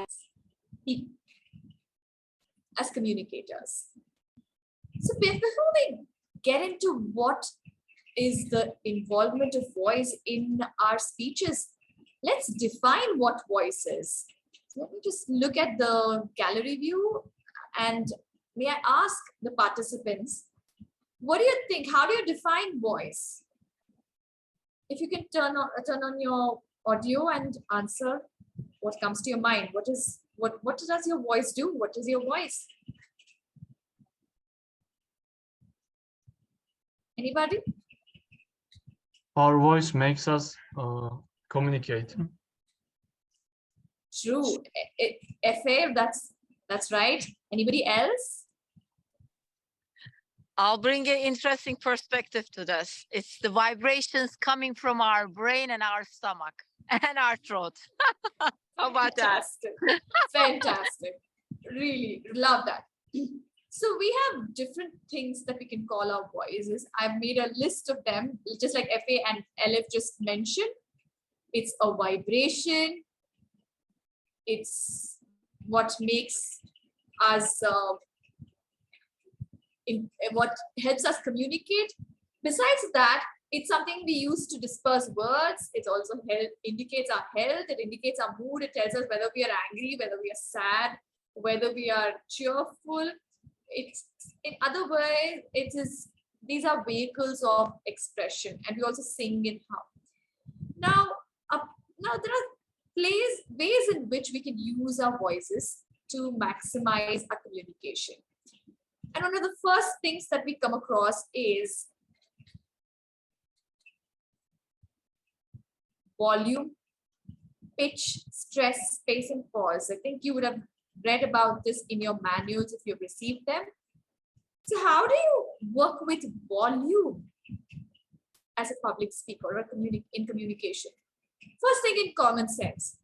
as people, as communicators. So before we get into what is the involvement of voice in our speeches, let's define what voice is. So let me just look at the gallery view, and may I ask the participants, what do you think? How do you define voice? If you can turn on your audio and answer what comes to your mind. What does your voice do? What is your voice? Anybody? Our voice makes us communicate. True. FA, that's right. Anybody else? I'll bring an interesting perspective to this. It's the vibrations coming from our brain and our stomach and our throat. How about Fantastic. that? Fantastic. Really love that. So we have different things that we can call our voices. I've made a list of them, just like FA and LF just mentioned. It's a vibration. It's what makes us, what helps us communicate. Besides that, it's something we use to disperse words. It also indicates our health. It indicates our mood. It tells us whether we are angry, whether we are sad, whether we are cheerful. It's, in other words, these are vehicles of expression, and we also sing in hum. Now there are ways in which we can use our voices to maximize our communication. And one of the first things that we come across is volume, pitch, stress, space, and pause. I think you would have read about this in your manuals if you've received them. So how do you work with volume as a public speaker or in communication? First thing, in common sense,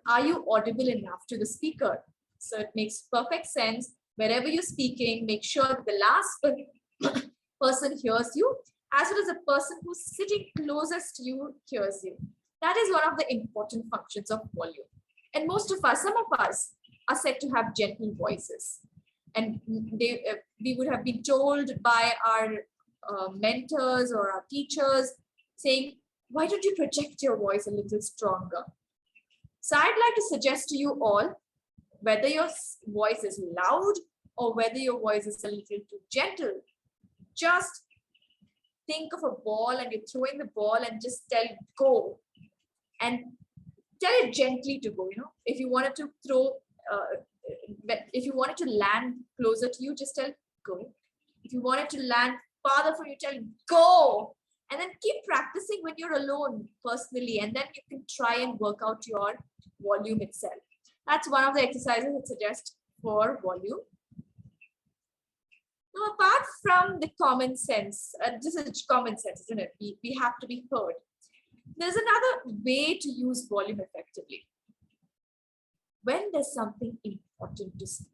are you audible enough to the speaker? So it makes perfect sense. Wherever you're speaking, make sure that the last person hears you, as well as the person who's sitting closest to you hears you. That is one of the important functions of volume. And some of us are said to have gentle voices. And we would have been told by our mentors or our teachers saying, why don't you project your voice a little stronger? So I'd like to suggest to you all, whether your voice is loud or whether your voice is a little too gentle, just think of a ball and you're throwing the ball and just tell it go. And tell it gently to go. If you wanted to if you wanted to land closer to you, just tell go. If you wanted to land farther from you, tell go. And then keep practicing when you're alone personally, and then you can try and work out your volume itself. That's one of the exercises I suggest for volume. Now, apart from the common sense, this is common sense, isn't it? We have to be heard. There's another way to use volume effectively. When there's something important to speak,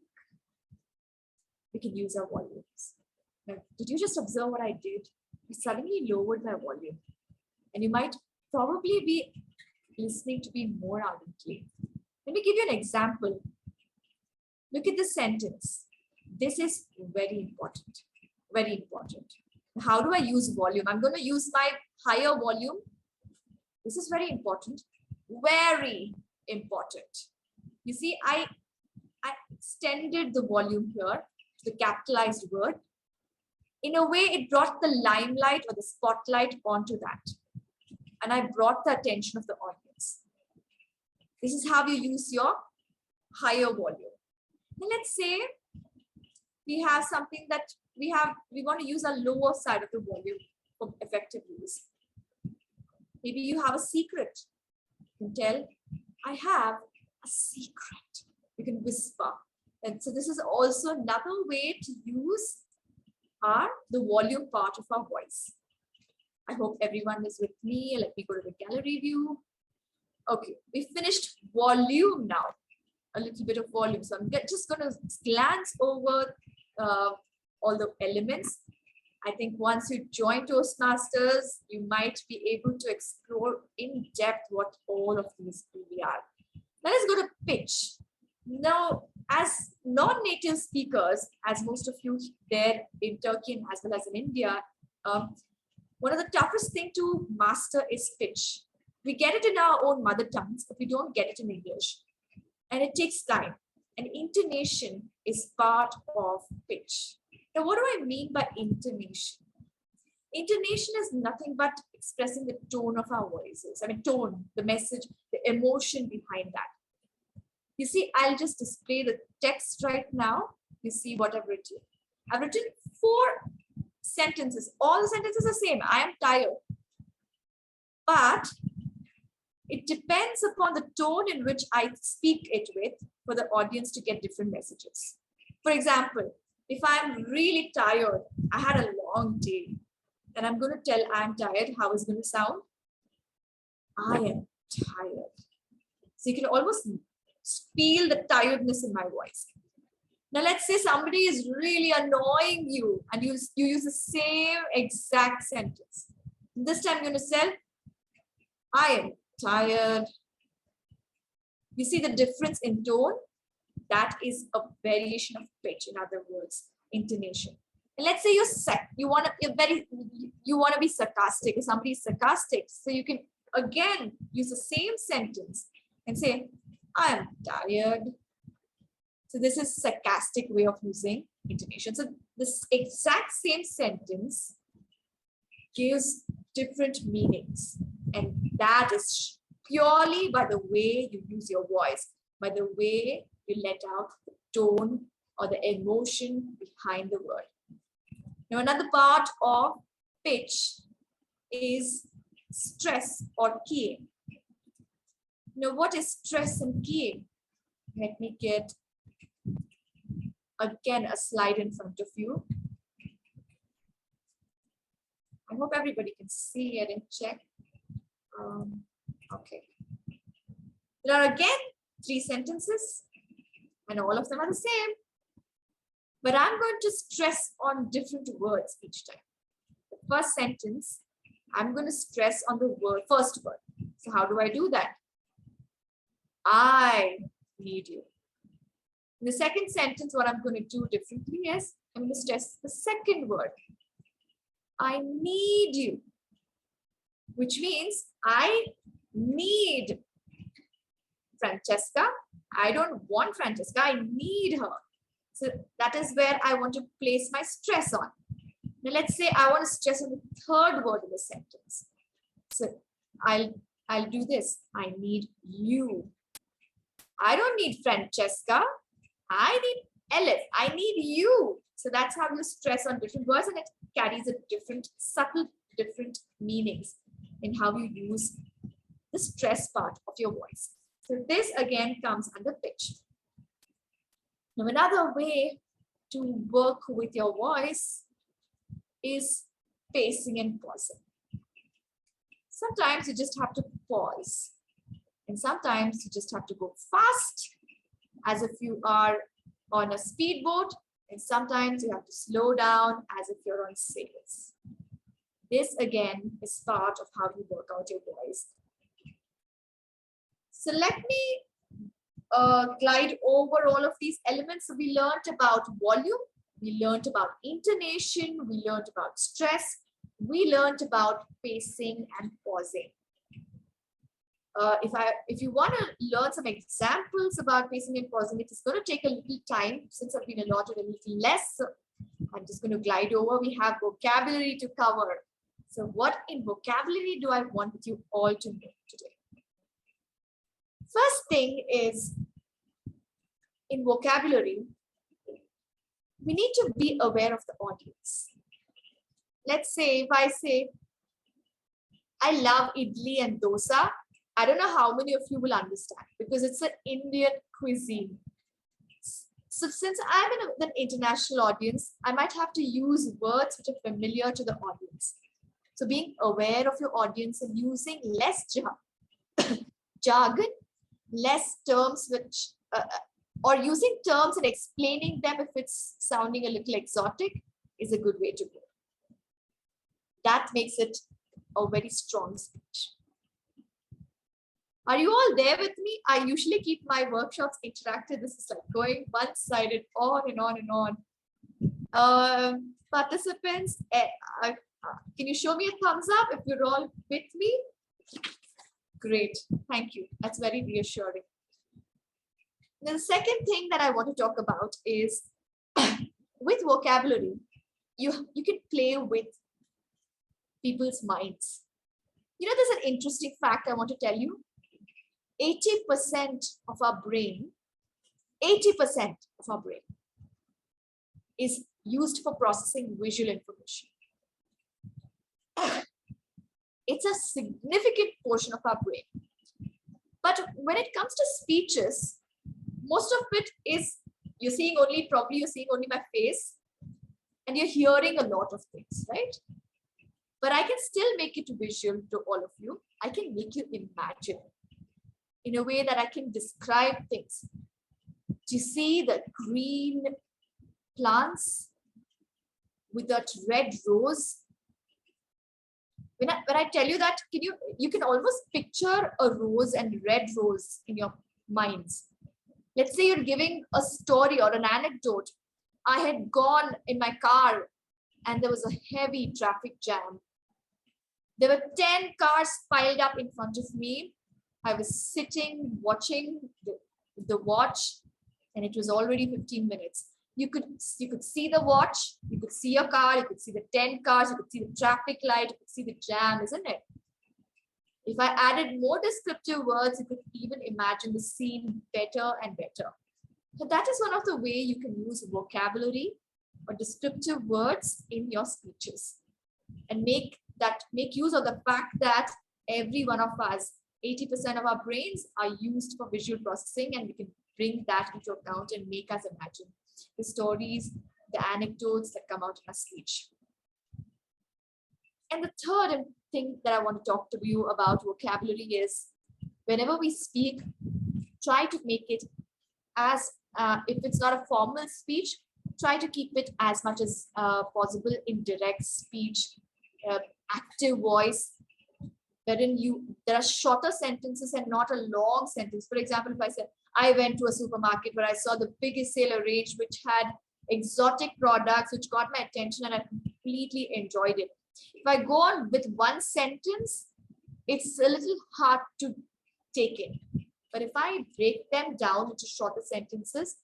we can use our volumes. Now, did you just observe what I did? I suddenly lowered my volume, and you might probably be listening to me more ardently. Let me give you an example. Look at this sentence. This is very important. Very important. How do I use volume? I'm going to use my higher volume. This is very important. Very important. You see, I extended the volume here to the capitalized word. In a way, it brought the limelight or the spotlight onto that. And I brought the attention of the audience. This is how you use your higher volume. And let's say we have something that we want to use a lower side of the volume for effective use. Maybe you have a secret. You can tell, I have a secret. You can whisper. And so this is also another way to use the volume part of our voice. I hope everyone is with me. Let me go to the gallery view. Okay, we finished volume now. A little bit of volume. So I'm just going to glance over all the elements. I think once you join Toastmasters, you might be able to explore in depth what all of these really are. Let us go to pitch. Now, as non-native speakers, as most of you there in Turkey and as well as in India, one of the toughest thing to master is pitch. We get it in our own mother tongues, but we don't get it in English. And it takes time. And intonation is part of pitch. Now, what do I mean by intonation? Intonation is nothing but expressing the tone of our voices. I mean, tone, the message, the emotion behind that. You see, I'll just display the text right now. You see what I've written. I've written 4 sentences. All the sentences are the same. I am tired. But it depends upon the tone in which I speak it with for the audience to get different messages. For example, if I'm really tired, I had a long day, and I'm going to tell I'm tired, how is it going to sound? I am tired. So you can almost feel the tiredness in my voice. Now let's say somebody is really annoying you and you use the same exact sentence. This time you're going to say, I am tired. You see the difference in tone? That is a variation of pitch, in other words, intonation. And let's say you want to be sarcastic. If somebody is sarcastic, so you can again use the same sentence and say, I am tired. So this is sarcastic way of using intonation. So this exact same sentence gives different meanings. And that is purely by the way you use your voice, by the way you let out the tone or the emotion behind the word. Now, another part of pitch is stress or keying. Now, what is stress and keying? Let me get again a slide in front of you. I hope everybody can see it and check. Okay. There are again 3 sentences, and all of them are the same. But I'm going to stress on different words each time. The first sentence, I'm going to stress on the first word. So how do I do that? I need you. In the second sentence, what I'm going to do differently is I'm going to stress the second word. I need you, which means I need Francesca. I don't want Francesca. I need her. So that is where I want to place my stress on. Now let's say I want to stress on the third word in the sentence. So I'll do this. I need you. I don't need Francesca. I need Elif. I need you. So that's how you stress on different words, and it carries a different, subtle, different meanings in how you use the stress part of your voice. So this again comes under pitch. Now, another way to work with your voice is pacing and pausing. Sometimes you just have to pause, and sometimes you just have to go fast as if you are on a speedboat, and sometimes you have to slow down as if you're on sails. This again is part of how you work out your voice. So let me glide over all of these elements. So we learned about volume, we learned about intonation, we learned about stress, we learned about pacing and pausing. If you want to learn some examples about pacing and pausing, it is going to take a little time since I've been allotted a little less. So I'm just going to glide over. We have vocabulary to cover. So what in vocabulary do I want you all to know today? First thing is, in vocabulary, we need to be aware of the audience. Let's say if I say, I love idli and dosa, I don't know how many of you will understand because it's an Indian cuisine. So since I'm in an international audience, I might have to use words which are familiar to the audience. So being aware of your audience and using less jargon, less terms which, or using terms and explaining them if it's sounding a little exotic is a good way to go. That makes it a very strong speech. Are you all there with me? I usually keep my workshops interactive. This is like going one-sided, on and on and on. Participants, can you show me a thumbs up if you're all with me? Great, thank you. That's very reassuring. The second thing that I want to talk about is with vocabulary, you can play with people's minds. You know, there's an interesting fact I want to tell you. 80% of our brain, 80% of our brain is used for processing visual information. It's a significant portion of our brain. But when it comes to speeches, most of it is probably you're seeing only my face and you're hearing a lot of things, right? But I can still make it visual to all of you. I can make you imagine in a way that I can describe things. Do you see the green plants with that red rose? When I tell you that, you can almost picture a rose and red rose in your minds. Let's say you're giving a story or an anecdote. I had gone in my car and there was a heavy traffic jam. There were 10 cars piled up in front of me. I was sitting, watching the watch, and it was already 15 minutes. You could see the watch, you could see your car, you could see the 10 cars, you could see the traffic light, you could see the jam, isn't it? If I added more descriptive words, you could even imagine the scene better and better. So that is one of the ways you can use vocabulary or descriptive words in your speeches and make use of the fact that every one of us, 80% of our brains are used for visual processing, and we can bring that into account and make us imagine the stories, the anecdotes that come out in a speech. And the third thing that I want to talk to you about vocabulary is whenever we speak, try to make it as, if it's not a formal speech, try to keep it as much as possible in direct speech, active voice, wherein there are shorter sentences and not a long sentence. For example, if I said, I went to a supermarket where I saw the biggest seller range, which had exotic products, which got my attention and I completely enjoyed it. If I go on with one sentence, it's a little hard to take in. But if I break them down into shorter sentences,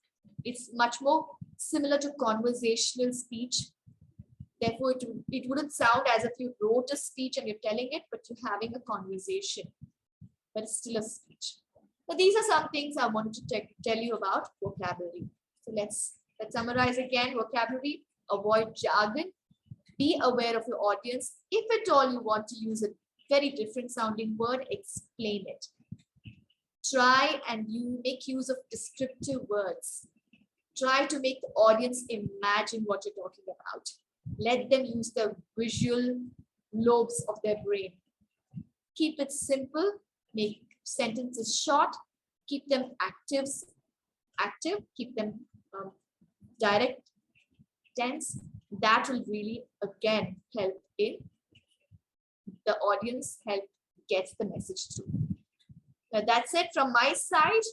it's much more similar to conversational speech. Therefore, it wouldn't sound as if you wrote a speech and you're telling it, but you're having a conversation. But it's still a speech. So these are some things I wanted to tell you about vocabulary. So let's summarize again. Vocabulary: avoid jargon. Be aware of your audience. If at all you want to use a very different sounding word, explain it. Try and make use of descriptive words. Try to make the audience imagine what you're talking about. Let them use the visual lobes of their brain. Keep it simple. Make sentences short. Keep them active. Keep them direct, tense. That will really, again, help in the audience, help get the message through. Now, that's it from my side.